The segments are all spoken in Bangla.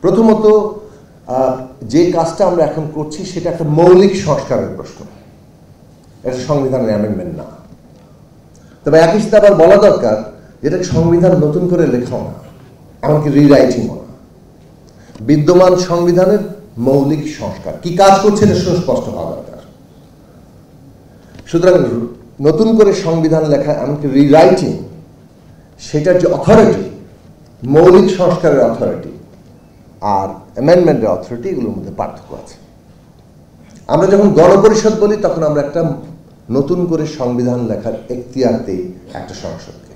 প্রথমত যে কাজটা আমরা এখন করছি সেটা একটা মৌলিক সংস্কারের প্রশ্ন, এটা সংবিধানের অ্যামেন্ডমেন্ট না। তবে একই সাথে আবার বলা দরকার যেটা সংবিধান নতুন করে লেখাও না, এমনকি রিরাইটিংও না, বিদ্যমান সংবিধানের মৌলিক সংস্কার। কি কাজ করছে এটা সুস্পষ্ট হওয়া দরকার। সুতরাং নতুন করে সংবিধান লেখা, এমনকি রিরাইটিং, সেটার যে অথরিটি, মৌলিক সংস্কারের অথরিটি আর অ্যামেন্ডমেন্টের অথরিটি, এগুলোর মধ্যে পার্থক্য আছে। আমরা যখন গণপরিষদ বলি তখন আমরা একটা নতুন করে সংবিধান লেখার এখতিয়ার দেই একটা সংসদকে,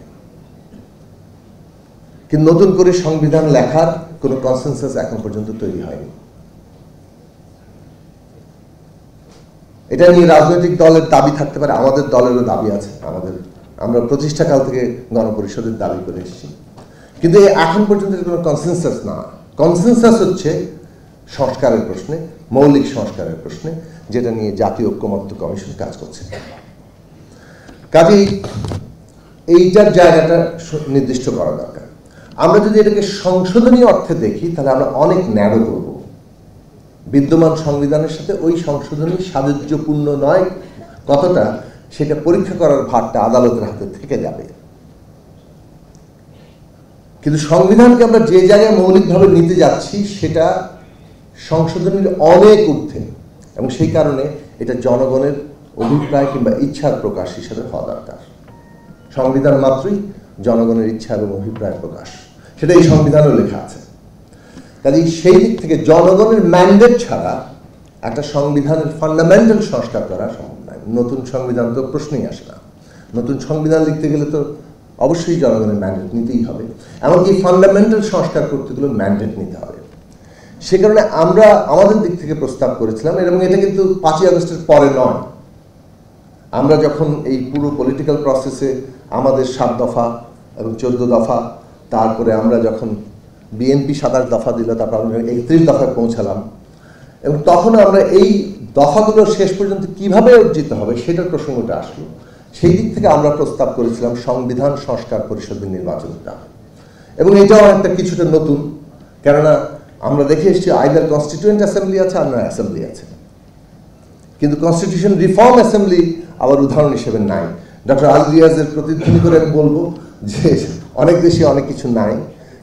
কিন্তু নতুন করে সংবিধান লেখার কোনো কনসেনসাস এখন পর্যন্ত তৈরি হয়নি। এটা নিয়ে রাজনৈতিক দলের দাবি থাকতে পারে, আমাদের দলেরও দাবি আছে, আমরা প্রতিষ্ঠাকাল থেকে গণপরিষদের দাবি করে এসেছি, কিন্তু এখন পর্যন্ত কোনো কনসেনসাস না। কনসেনসাস হচ্ছে সংস্কারের প্রশ্নে, মৌলিক সংস্কারের প্রশ্নে, যেটা নিয়ে জাতীয় ঐক্যমত্য কমিশন কাজ করছে। কাজেই এইটার জায়গাটা নির্দিষ্ট করা দরকার। আমরা যদি এটাকে সংশোধনী অর্থে দেখি তাহলে আমরা অনেক ন্যারো করব। বিদ্যমান সংবিধানের সাথে ওই সংশোধনী সাযুজ্যপূর্ণ নয় কতটা, সেটা পরীক্ষা করার ভারটা আদালতের হাতে থেকে যাবে। কিন্তু সংবিধানকে আমরা যে জায়গায় মৌলিকভাবে নিতে যাচ্ছি সেটা সংশোধনীর অনেক ঊর্ধ্বে, এবং সেই কারণে এটা জনগণের অভিপ্রায় কিংবা ইচ্ছার প্রকাশ হিসেবে হওয়া দরকার। সংবিধান মাত্রই জনগণের ইচ্ছা এবং অভিপ্রায় প্রকাশ, সেটা এই সংবিধানেও লেখা আছে। কাজেই সেই দিক থেকে জনগণের ম্যান্ডেট ছাড়া একটা সংবিধানের ফান্ডামেন্টাল সংস্কার করা সম্ভব নয়। নতুন সংবিধান তো প্রশ্নই আসে না। নতুন সংবিধান লিখতে গেলে তো অবশ্যই জনগণের ম্যান্ডেট নিতেই হবে, এমনকি ফান্ডামেন্টাল সংস্কার করতে গেলে ম্যান্ডেট নিতে হবে। সে কারণে আমরা আমাদের দিক থেকে প্রস্তাব করেছিলাম, এবং এটা কিন্তু 5ই আগস্টের পরে নয়। আমরা যখন এই পুরো পলিটিক্যাল প্রসেসে আমাদের 7 দফা এবং 14 দফা, তারপরে আমরা যখন বিএনপি 27 দফা দিল, তারপর আমরা 31 দফায় পৌঁছালাম, এবং তখন আমরা এই দফাগুলো শেষ পর্যন্ত কিভাবে অর্জিত হবে সেটার প্রসঙ্গটা আসলো। সেই দিক থেকে আমরা প্রস্তাব করেছিলাম সংবিধান সংস্কার পরিষদের নির্বাচনটা, এবং এটাও অনেকটা কিছুটা নতুন, কেননা আমরা দেখে এসেছি আইদার কনস্টিটিউয়েন্ট অ্যাসেম্বলি আছে আর না অ্যাসেম্বলি আছে, কিন্তু কনস্টিটিউশন রিফর্ম অ্যাসেম্বলি আবার উদাহরণ হিসেবে নাই। ডক্টর আল রিয়াজের প্রতিধ্বনি করে আমি বলবো যে অনেক দেশে অনেক কিছু নাই,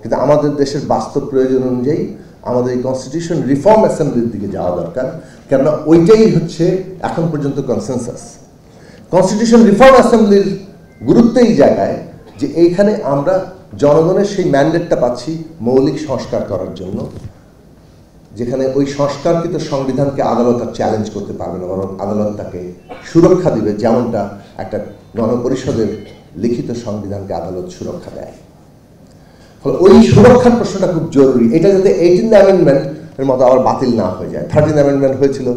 কিন্তু আমাদের দেশের বাস্তব প্রয়োজন অনুযায়ী আমাদের এই কনস্টিটিউশন রিফর্ম অ্যাসেম্বলির দিকে যাওয়া দরকার, কেননা ওইটাই হচ্ছে এখন পর্যন্ত কনসেনসাস। কনস্টিটিউশন রিফর্ম অ্যাসেম্বলির গুরুত্ব এই জায়গায় যে এইখানে আমরা জনগণের সেই ম্যান্ডেটটা পাচ্ছি মৌলিক সংস্কার করার জন্য, যেখানে ওই সংস্কারকৃত সংবিধানকে আদালত আর চ্যালেঞ্জ করতে পারবে না, বরং আদালত তাকে সুরক্ষা দিবে, যেমনটা একটা গণপরিষদের লিখিত সংবিধানকে আদালত সুরক্ষা দেয়। ফলে ওই সুরক্ষার প্রশ্নটা খুব জরুরি। এটা যাতে 18th অ্যামেন্ডমেন্টের মতো আবার বাতিল না হয়ে যায়। 13th অ্যামেন্ডমেন্ট হয়েছিল,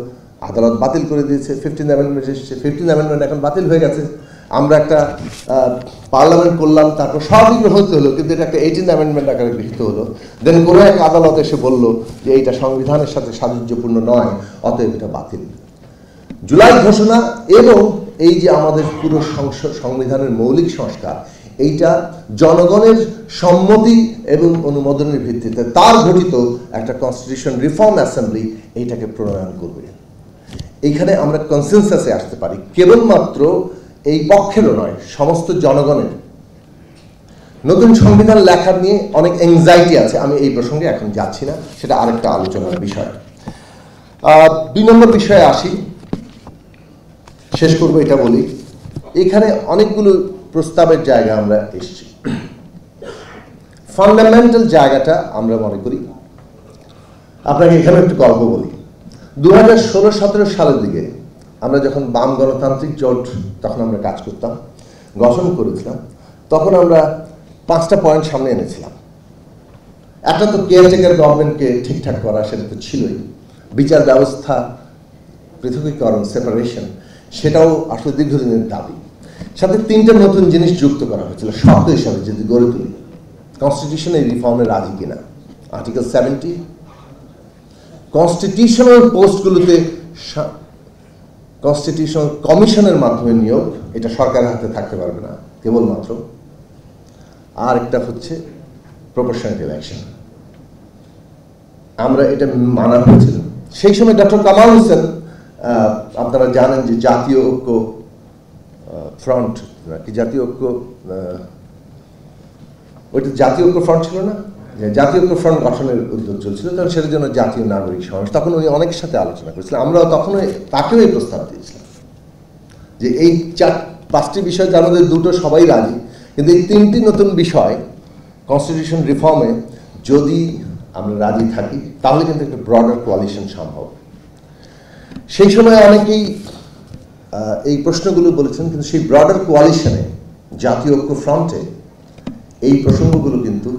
আদালত বাতিল করে দিয়েছে। 15th অ্যামেন্ডমেন্ট এসেছে, 15th অ্যামেন্ডমেন্ট এখন বাতিল হয়ে গেছে। আমরা একটা পার্লামেন্ট করলাম, তারপর সবই গ্রহণ হলো, কিন্তু এটা একটা 18th অ্যামেন্ডমেন্ট আকারে গৃহীত হলো। দেন কোনো এক আদালত এসে বললো যে এইটা সংবিধানের সাথে সাযুজ্যপূর্ণ নয়, অতএব এটা বাতিল। জুলাই ঘোষণা এবং এই যে আমাদের পুরো সংবিধানের মৌলিক সংস্কার, এইটা জনগণের সম্মতি এবং অনুমোদনের ভিত্তিতে তার গঠিত একটা কনস্টিটিউশন রিফর্ম অ্যাসেম্বলি এইটাকে প্রণয়ন করবে। এইখানে আমরা কনসেনসাসে আসতে পারি, কেবলমাত্র এই পক্ষেরও নয়, সমস্ত জনগণের। নতুন সংবিধান লেখার নিয়ে অনেক অ্যাংজাইটি আছে, আমি এই প্রসঙ্গে এখন যাচ্ছি না, সেটা আরেকটা আলোচনার বিষয়। 2 নম্বর বিষয়ে আসি, শেষ করবো এটা বলি। এখানে অনেকগুলো প্রস্তাবের জায়গা আমরা এসেছি। ফান্ডামেন্টাল জায়গাটা আমরা মনে করি, আপনাকে এখানে একটু গল্প বলি। 2016-17 সালের দিকে আমরা যখন বাম গণতান্ত্রিক জোট, তখন আমরা কাজ করতাম, গঠন করেছিলাম, তখন আমরা 5টা পয়েন্ট সামনে এনেছিলাম। একটা তো কেয়ারটেকার গভর্নমেন্টকে ঠিকঠাক করা, সেটা তো ছিলই। বিচার ব্যবস্থা পৃথকীকরণ, সেপারেশন, সেটাও আসলে দীর্ঘদিনের দাবি। সাথে 3টা নতুন জিনিস যুক্ত করা হয়েছিল শর্ত হিসাবে, যদি গড়ে তুলি কনস্টিটিউশন এই রিফর্মে রাজি কিনা। আর্টিকেল 70, কনস্টিটিউশনাল পোস্টগুলোতে কনস্টিটিউশনাল কমিশনের মাধ্যমে নিয়োগ, এটা সরকারের হাতে থাকতে পারবে না কেবলমাত্র। আর একটা হচ্ছে প্রপোর্শনাল ইলেকশন। আমরা এটা মানা হয়েছিল। সেই সময় ডক্টর কামাল হোসেন, আপনারা জানেন যে জাতীয় ঐক্য ফ্রন্ট কি জাতীয় ঐক্য, ওইটা জাতীয় ঐক্য ফ্রন্ট ছিল না, যে জাতীয় ঐক্য ফ্রন্ট গঠনের উদ্যোগ চলছিল, তখন সেটার জন্য জাতীয় নাগরিক সমাবেশ, তখন উনি অনেকের সাথে আলোচনা করেছিলেন। আমরা তখন তাকেও এই প্রস্তাব দিয়েছিলাম যে এই 4-5টি বিষয়, যার মধ্যে 2টো সবাই রাজি, কিন্তু এই 3টি নতুন বিষয় কনস্টিটিউশন রিফর্মে যদি আমরা রাজি থাকি তাহলে কিন্তু একটা ব্রডার কোয়ালিশন সম্ভব। সেই সময় অনেকেই এই প্রশ্নগুলো বলেছেন, কিন্তু সেই ব্রডার কোয়ালিশনে জাতীয় ঐক্য ফ্রন্টে এই প্রসঙ্গগুলো কিন্তু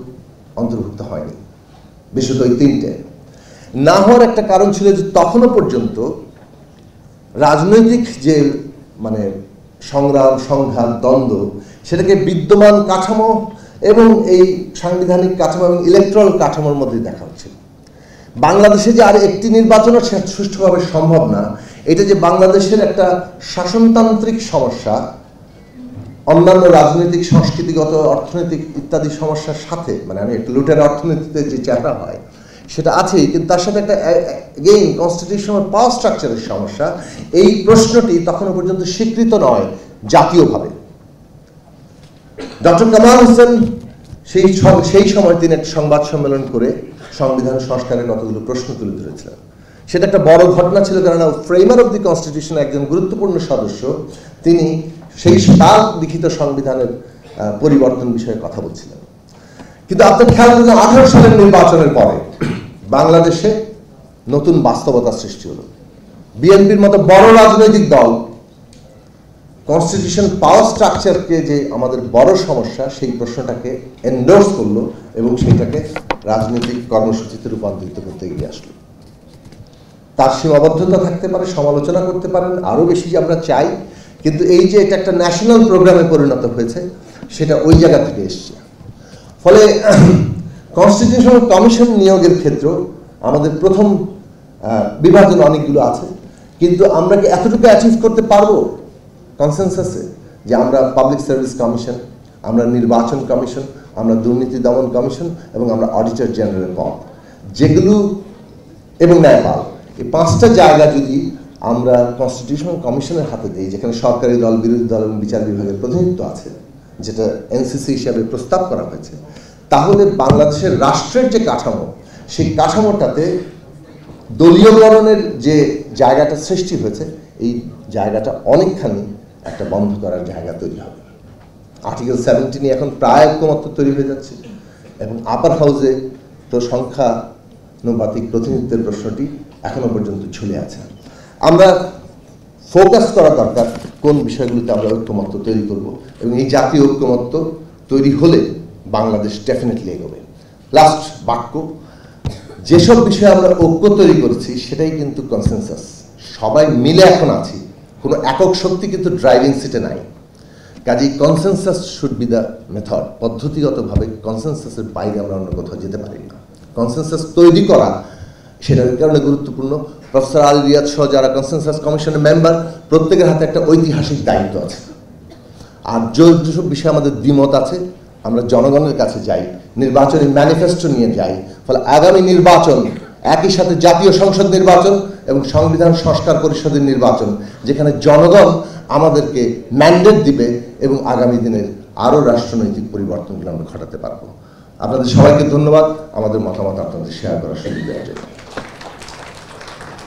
অন্তর্ভুক্ত হয়নি, বিশেষত ওই 3টে না হওয়ার একটা কারণ ছিল যে তখনও পর্যন্ত রাজনৈতিক যে মানে সংগ্রাম, সংঘাত, দ্বন্দ্ব, সেটাকে বিদ্যমান কাঠামো এবং এই সাংবিধানিক কাঠামো এবং ইলেকট্রাল কাঠামোর মধ্যে দেখা হচ্ছে। বাংলাদেশে যে আর একটি নির্বাচনও সুষ্ঠুভাবে সম্ভব না, এটা যে বাংলাদেশের একটা শাসনতান্ত্রিক সমস্যা, অন্যান্য রাজনৈতিক, সংস্কৃতিগত, অর্থনৈতিক ইত্যাদি সমস্যার সাথে, মানে আমি একটা লুটের অর্থনীতিতে যে চেহারা হয় সেটা আছেই, কিন্তু তার সাথে একটা এগেইন কনস্টিটিউশনাল পাওয়ার স্ট্রাকচারের সমস্যা, এই প্রশ্নটি তখনও পর্যন্ত স্বীকৃত নয় জাতীয়ভাবে। ডক্টর কামাল হোসেন সেই সময় তিনি একটা সংবাদ সম্মেলন করে সংবিধান সংস্কারের কতগুলো প্রশ্ন তুলে ধরেছিলেন। সেটা একটা বড় ঘটনা ছিল, কেননা ফ্রেমার অফ দি কনস্টিটিউশন একজন গুরুত্বপূর্ণ সদস্য, তিনি সেই তার লিখিত সংবিধানের পরিবর্তন বিষয়ে কথা বলছিলেন। কিন্তু আপনার খেয়াল করবেন 18 সালের নির্বাচনের পরে বাংলাদেশে নতুন বাস্তবতা সৃষ্টি হলো। বিএনপির মতো বড় রাজনৈতিক দল কনস্টিটিউশন পাওয়ার স্ট্রাকচারকে যে আমাদের বড় সমস্যা, সেই প্রশ্নটাকে এন্ডোর্স করলো এবং সেইটাকে রাজনৈতিক কর্মসূচিতে রূপান্তরিত করতে এগিয়ে আসলো। তার সীমাবদ্ধতা থাকতে পারে, সমালোচনা করতে পারেন, আরও বেশি যে আমরা চাই, কিন্তু এই যে এটা একটা ন্যাশনাল প্রোগ্রামে পরিণত হয়েছে, সেটা ওই জায়গা থেকে এসছে। ফলে কনস্টিটিউশনাল কমিশন নিয়োগের ক্ষেত্রে আমাদের প্রথম বিভাজন অনেকগুলো আছে, কিন্তু আমরা কি এতটুকু অ্যাচিভ করতে পারবো কনসেনসাসে যে আমরা পাবলিক সার্ভিস কমিশন, আমরা নির্বাচন কমিশন, আমরা দুর্নীতি দমন কমিশন এবং আমরা অডিটর জেনারেল পদ, যেগুলো এবং ন্যায়পাল, এই 5টা জায়গা যদি আমরা কনস্টিটিউশনাল কমিশনের হাতে দিই, যেখানে সরকারি দল, বিরোধী দল এবং বিচার বিভাগের প্রতিনিধিত্ব আছে, যেটা এনসিসি হিসাবে প্রস্তাব করা হয়েছে, তাহলে বাংলাদেশের রাষ্ট্রের যে কাঠামো, সেই কাঠামোটাতে দলীয়করণের যে জায়গাটা সৃষ্টি হয়েছে, এই জায়গাটা অনেকখানি একটা বন্ধ করার জায়গা তৈরি হবে। আর্টিকেল 17 এখন প্রায় ঐকমত্য তৈরি হয়ে যাচ্ছে এবং আপার হাউসে তো সংখ্যানুপাতিক প্রতিনিধিত্বের প্রশ্নটি এখনো পর্যন্ত ঝুলে আছে। আমরা ফোকাস করা দরকার কোন বিষয়গুলোতে আমরা ঐক্যমত্য তৈরি করব, এবং এই জাতীয় ঐক্যমত্য তৈরি হলে বাংলাদেশ ডেফিনেটলি এগোবে। লাস্ট বাক্য, যেসব বিষয়ে আমরা ঐক্য তৈরি করেছি সেটাই কিন্তু কনসেনসাস, সবাই মিলে এখন আছি, কোনো একক শক্তি কিন্তু ড্রাইভিং সিটে নাই। কাজেই consensus should be the method. পদ্ধতিগতভাবে কনসেনসাসের বাইরে আমরা অন্য কোথাও যেতে পারি না। কনসেনসাস তৈরি করা সেটার কারণে গুরুত্বপূর্ণ। প্রফেসর আলী রিয়াদ সহ যারা কনসেনসাস কমিশনের মেম্বার, প্রত্যেকের হাতে একটা ঐতিহাসিক দায়িত্ব আছে। আর যেসব বিষয়ে আমাদের দ্বিমত আছে, আমরা জনগণের কাছে যাই, নির্বাচনী ম্যানিফেস্টো নিয়ে যাই। ফলে আগামী নির্বাচন একই সাথে জাতীয় সংসদ নির্বাচন এবং সংবিধান সংস্কার পরিষদের নির্বাচন, যেখানে জনগণ আমাদেরকে ম্যান্ডেট দিবে এবং আগামী দিনের আরও রাষ্ট্রনৈতিক পরিবর্তনগুলো আমরা ঘটাতে পারবো। আপনাদের সবাইকে ধন্যবাদ আমাদের মতামত আপনাদের শেয়ার করার সুযোগ দেওয়ার জন্য।